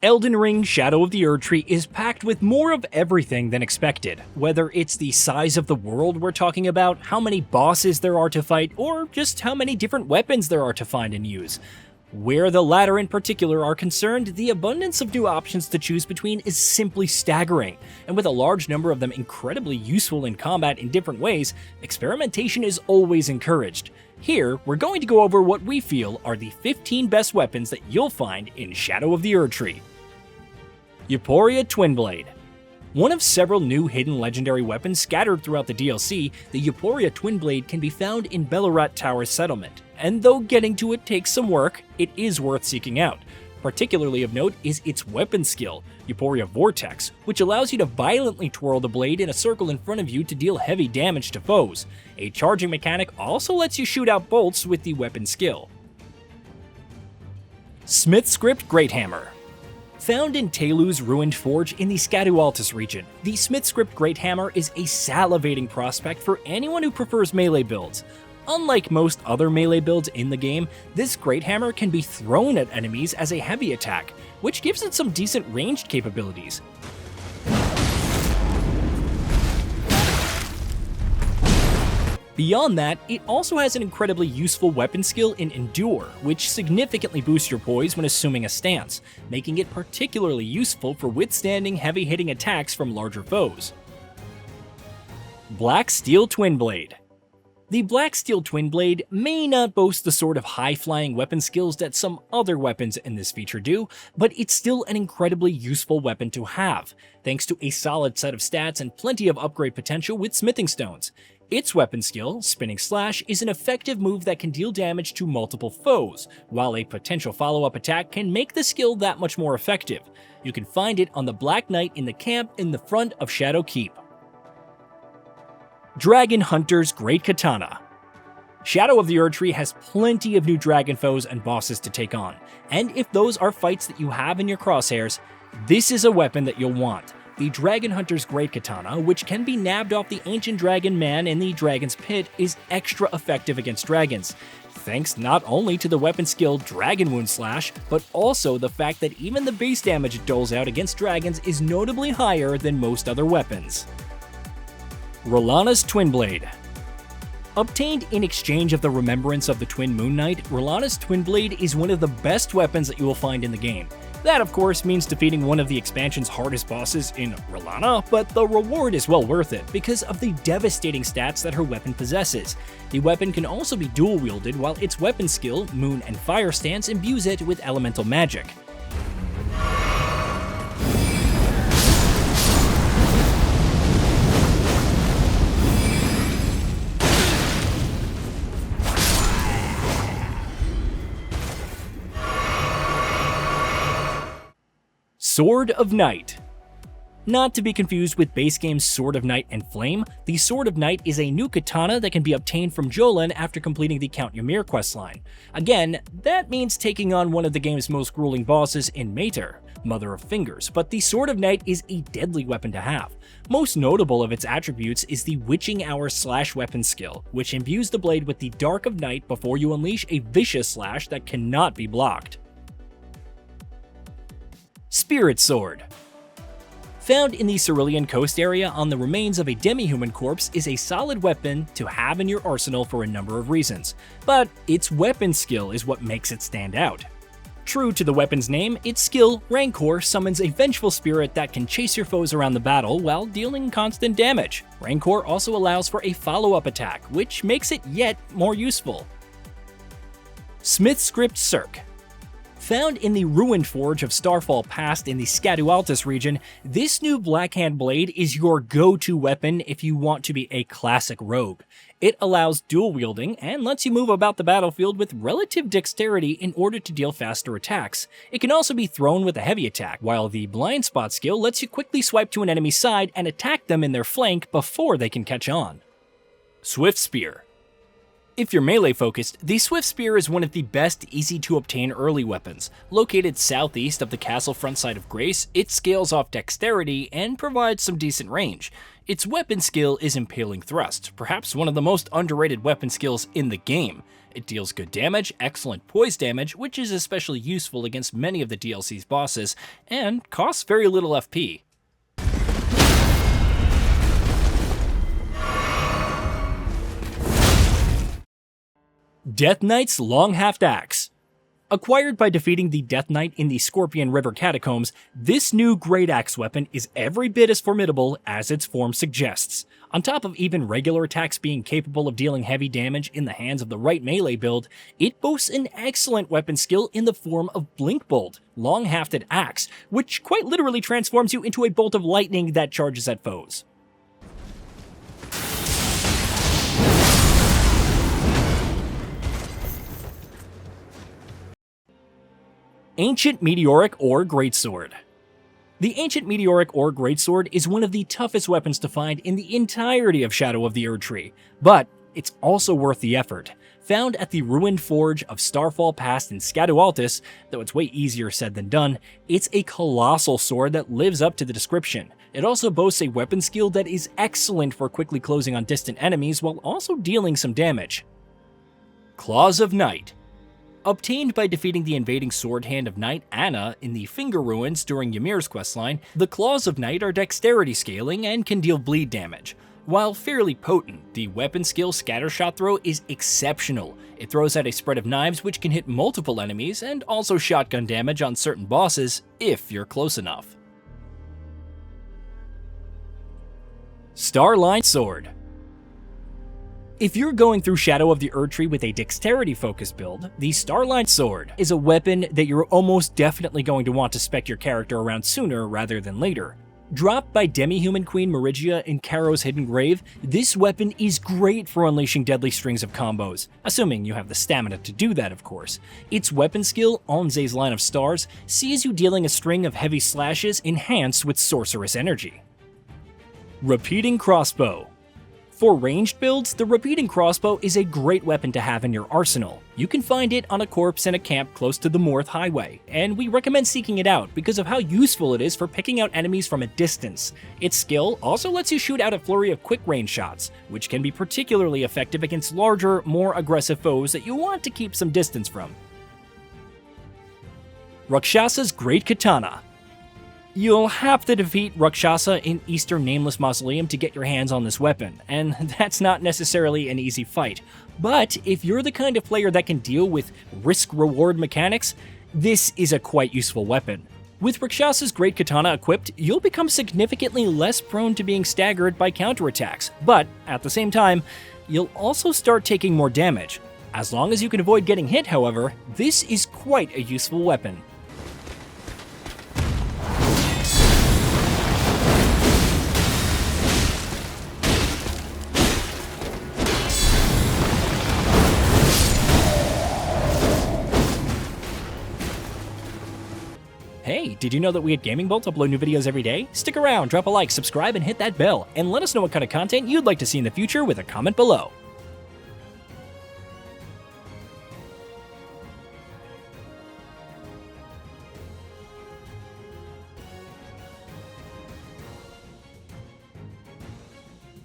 Elden Ring Shadow of the Erdtree is packed with more of everything than expected, whether it's the size of the world we're talking about, how many bosses there are to fight, or just how many different weapons there are to find and use. Where the latter in particular are concerned, the abundance of new options to choose between is simply staggering, and with a large number of them incredibly useful in combat in different ways, experimentation is always encouraged. Here, we're going to go over what we feel are the 15 best weapons that you'll find in Shadow of the Erdtree. Yapor Twin Blade. One of several new hidden legendary weapons scattered throughout the DLC, the Yapor Twin Blade can be found in Belorat Tower Settlement, and though getting to it takes some work, it is worth seeking out. Particularly of note is its weapon skill, Yapor Vortex, which allows you to violently twirl the blade in a circle in front of you to deal heavy damage to foes. A charging mechanic also lets you shoot out bolts with the weapon skill. Smith Script Great Hammer. Found in Telu's ruined forge in the Scatualtus region, the Smith Script Great Hammer is a salivating prospect for anyone who prefers melee builds. Unlike most other melee builds in the game, this Great Hammer can be thrown at enemies as a heavy attack, which gives it some decent ranged capabilities. Beyond that, it also has an incredibly useful weapon skill in Endure, which significantly boosts your poise when assuming a stance, making it particularly useful for withstanding heavy-hitting attacks from larger foes. Black Steel Twin Blade. The Black Steel Twin Blade may not boast the sort of high-flying weapon skills that some other weapons in this feature do, but it's still an incredibly useful weapon to have, thanks to a solid set of stats and plenty of upgrade potential with smithing stones. Its weapon skill, Spinning Slash, is an effective move that can deal damage to multiple foes, while a potential follow-up attack can make the skill that much more effective. You can find it on the Black Knight in the camp in the front of Shadow Keep. Dragon Hunter's Great Katana. Shadow of the Erdtree has plenty of new dragon foes and bosses to take on, and if those are fights that you have in your crosshairs, this is a weapon that you'll want. The Dragon Hunter's Great Katana, which can be nabbed off the ancient dragon man in the Dragon's Pit, is extra effective against dragons, thanks not only to the weapon skill Dragon Wound Slash, but also the fact that even the base damage it doles out against dragons is notably higher than most other weapons. Ranas Twin Blade. Obtained in exchange of the remembrance of the Twin Moon Knight, Ranas Twin Blade is one of the best weapons that you will find in the game. That, of course, means defeating one of the expansion's hardest bosses in Ralana, but the reward is well worth it because of the devastating stats that her weapon possesses. The weapon can also be dual-wielded, while its weapon skill, Moon and Fire Stance, imbues it with elemental magic. Sword of Night. Not to be confused with base game's Sword of Night and Flame, the Sword of Night is a new katana that can be obtained from Jolan after completing the Count Ymir questline. Again, that means taking on one of the game's most grueling bosses in Mater, Mother of Fingers, but the Sword of Night is a deadly weapon to have. Most notable of its attributes is the Witching Hour slash weapon skill, which imbues the blade with the Dark of Night before you unleash a vicious slash that cannot be blocked. Spirit Sword. Found in the Cerulean Coast area on the remains of a demi-human corpse is a solid weapon to have in your arsenal for a number of reasons, but its weapon skill is what makes it stand out. True to the weapon's name, its skill, Rancor, summons a vengeful spirit that can chase your foes around the battle while dealing constant damage. Rancor also allows for a follow-up attack, which makes it yet more useful. Smith Script Cirque. Found in the ruined forge of Starfall Past in the Scatualtus region, this new Blackhand Blade is your go-to weapon if you want to be a classic rogue. It allows dual wielding and lets you move about the battlefield with relative dexterity in order to deal faster attacks. It can also be thrown with a heavy attack, while the blind spot skill lets you quickly swipe to an enemy's side and attack them in their flank before they can catch on. Swift Spear. If you're melee focused, the Swift Spear is one of the best easy-to-obtain early weapons. Located southeast of the castle front side of Grace, it scales off dexterity and provides some decent range. Its weapon skill is Impaling Thrust, perhaps one of the most underrated weapon skills in the game. It deals good damage, excellent poise damage, which is especially useful against many of the DLC's bosses, and costs very little FP. Death Knight's Longhafted Axe. Acquired by defeating the Death Knight in the Scorpion River Catacombs, this new great axe weapon is every bit as formidable as its form suggests. On top of even regular attacks being capable of dealing heavy damage in the hands of the right melee build, it boasts an excellent weapon skill in the form of BlinkBolt, Longhafted Axe, which quite literally transforms you into a bolt of lightning that charges at foes. Ancient Meteoric or Greatsword. The Ancient Meteoric or Greatsword is one of the toughest weapons to find in the entirety of Shadow of the Erdtree, but it's also worth the effort. Found at the ruined forge of Starfall Pass in Scatualtus, though it's way easier said than done, it's a colossal sword that lives up to the description. It also boasts a weapon skill that is excellent for quickly closing on distant enemies while also dealing some damage. Claws of Night. Obtained by defeating the invading sword hand of Knight Anna in the Finger Ruins during Ymir's questline, the Claws of Night are dexterity scaling and can deal bleed damage. While fairly potent, the weapon skill Scattershot Throw is exceptional. It throws out a spread of knives which can hit multiple enemies and also shotgun damage on certain bosses if you're close enough. Starline Sword. If you're going through Shadow of the Erdtree with a dexterity-focused build, the Starline Sword is a weapon that you're almost definitely going to want to spec your character around sooner rather than later. Dropped by demi-human Queen Merigia in Karo's Hidden Grave, this weapon is great for unleashing deadly strings of combos, assuming you have the stamina to do that, of course. Its weapon skill, Onze's Line of Stars, sees you dealing a string of heavy slashes enhanced with sorceress energy. Repeating Crossbow. For ranged builds, the repeating crossbow is a great weapon to have in your arsenal. You can find it on a corpse in a camp close to the Morth Highway, and we recommend seeking it out because of how useful it is for picking out enemies from a distance. Its skill also lets you shoot out a flurry of quick range shots, which can be particularly effective against larger, more aggressive foes that you want to keep some distance from. Rakshasa's Great Katana. You'll have to defeat Rakshasa in Eastern Nameless Mausoleum to get your hands on this weapon, and that's not necessarily an easy fight. But if you're the kind of player that can deal with risk-reward mechanics, this is a quite useful weapon. With Rakshasa's Great Katana equipped, you'll become significantly less prone to being staggered by counterattacks, but at the same time, you'll also start taking more damage. As long as you can avoid getting hit, however, this is quite a useful weapon. Hey, did you know that we at GamingBolt upload new videos every day? Stick around, drop a like, subscribe, and hit that bell, and let us know what kind of content you'd like to see in the future with a comment below.